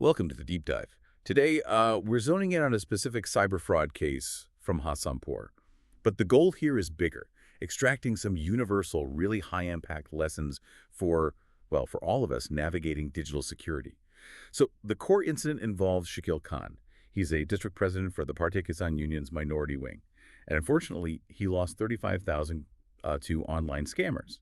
Welcome to the deep dive. Today, we're zoning in on a specific cyber fraud case from Hasanpur. But the goal here is bigger, extracting some universal, really high-impact lessons for all of us navigating digital security. So the core incident involves Shakeel Khan. He's a district president for the Bharatiya Kisan Union's Minority Wing. And unfortunately, he lost $35,000 to online scammers.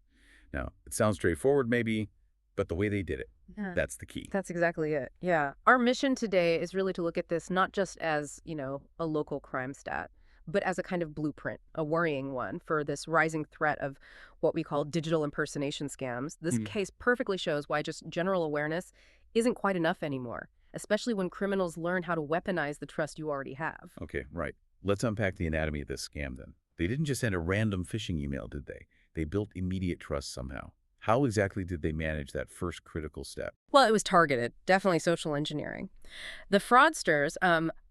Now, it sounds straightforward maybe, but the way they did it, that's the key. That's exactly it. Yeah. Our mission today is really to look at this not just as, a local crime stat, but as a kind of blueprint, a worrying one for this rising threat of what we call digital impersonation scams. This case perfectly shows why just general awareness isn't quite enough anymore, especially when criminals learn how to weaponize the trust you already have. Okay, right. Let's unpack the anatomy of this scam then. They didn't just send a random phishing email, did they? They built immediate trust somehow. How exactly did they manage that first critical step? Well, it was targeted, definitely social engineering. The fraudsters,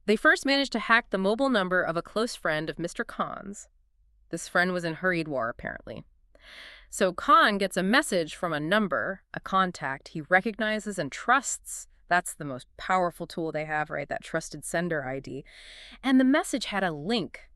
they first managed to hack the mobile number of a close friend of Mr. Khan's. This friend was in Haridwar, apparently. So Khan gets a message from a number, a contact he recognizes and trusts. That's the most powerful tool they have, right? That trusted sender ID. And the message had a link,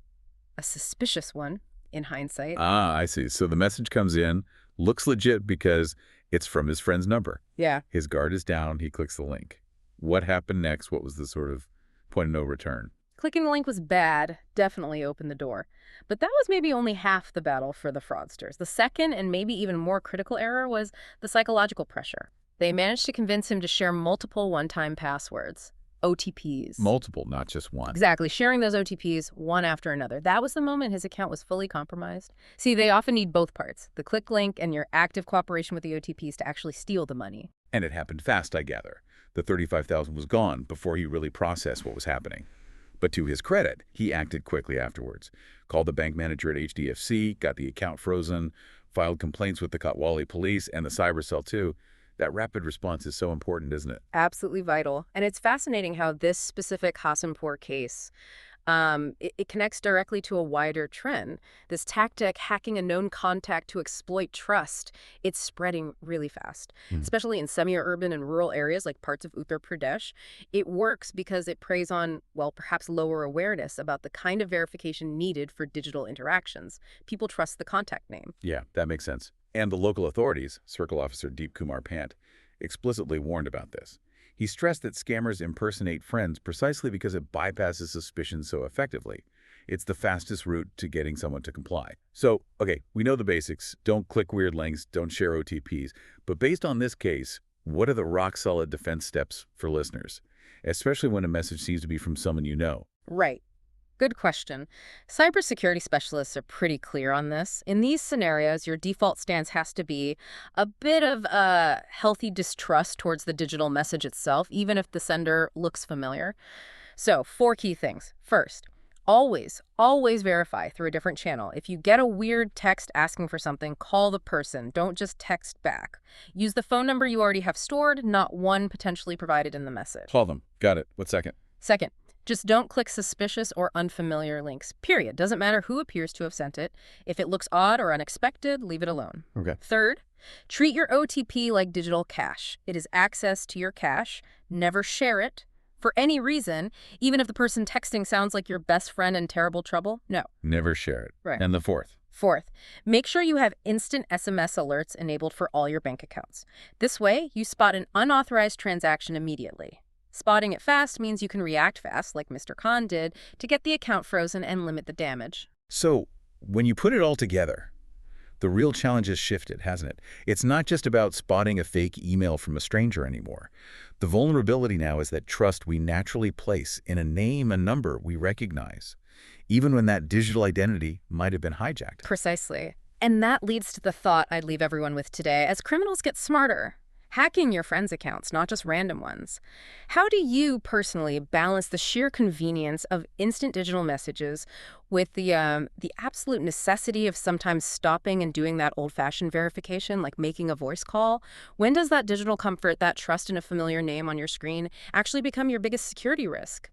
a suspicious one, in hindsight. Ah, I see. So the message comes in, looks legit because it's from his friend's number. Yeah. His guard is down. He clicks the link. What happened next? What was the sort of point of no return? Clicking the link was bad, definitely opened the door. But that was maybe only half the battle for the fraudsters. The second and maybe even more critical error was the psychological pressure. They managed to convince him to share multiple one-time passwords, OTPs. Multiple, not just one. Exactly, sharing those OTPs one after another. That was the moment his account was fully compromised. See, they often need both parts, the click link and your active cooperation with the OTPs to actually steal the money. And it happened fast, I gather. The $35,000 was gone before he really processed what was happening. But to his credit, he acted quickly afterwards. Called the bank manager at HDFC, got the account frozen, filed complaints with the Kotwali police and the cyber cell too. That rapid response is so important, isn't it? Absolutely vital. And it's fascinating how this specific Hasanpur case, it connects directly to a wider trend. This tactic, hacking a known contact to exploit trust, it's spreading really fast, especially in semi-urban and rural areas like parts of Uttar Pradesh. It works because it preys on, perhaps lower awareness about the kind of verification needed for digital interactions. People trust the contact name. Yeah, that makes sense. And the local authorities, Circle Officer Deep Kumar Pant, explicitly warned about this. He stressed that scammers impersonate friends precisely because it bypasses suspicion so effectively. It's the fastest route to getting someone to comply. So, okay, we know the basics. Don't click weird links, don't share OTPs. But based on this case, what are the rock-solid defense steps for listeners, especially when a message seems to be from someone you know? Right. Good question. Cybersecurity specialists are pretty clear on this. In these scenarios, your default stance has to be a bit of a healthy distrust towards the digital message itself, even if the sender looks familiar. So, 4 key things. First, always verify through a different channel. If you get a weird text asking for something, call the person. Don't just text back. Use the phone number you already have stored, not one potentially provided in the message. Call them. Got it. What second? Second, just don't click suspicious or unfamiliar links, period. Doesn't matter who appears to have sent it. If it looks odd or unexpected, leave it alone. Okay. Third, treat your OTP like digital cash. It is access to your cash. Never share it for any reason, even if the person texting sounds like your best friend in terrible trouble. No. Never share it. Right. And the fourth? Fourth, make sure you have instant SMS alerts enabled for all your bank accounts. This way, you spot an unauthorized transaction immediately. Spotting it fast means you can react fast, like Mr. Khan did, to get the account frozen and limit the damage. So, when you put it all together, the real challenge has shifted, hasn't it? It's not just about spotting a fake email from a stranger anymore. The vulnerability now is that trust we naturally place in a name and number we recognize, even when that digital identity might have been hijacked. Precisely. And that leads to the thought I'd leave everyone with today. As criminals get smarter, hacking your friends' accounts, not just random ones. How do you personally balance the sheer convenience of instant digital messages with the absolute necessity of sometimes stopping and doing that old-fashioned verification, like making a voice call? When does that digital comfort, that trust in a familiar name on your screen, actually become your biggest security risk?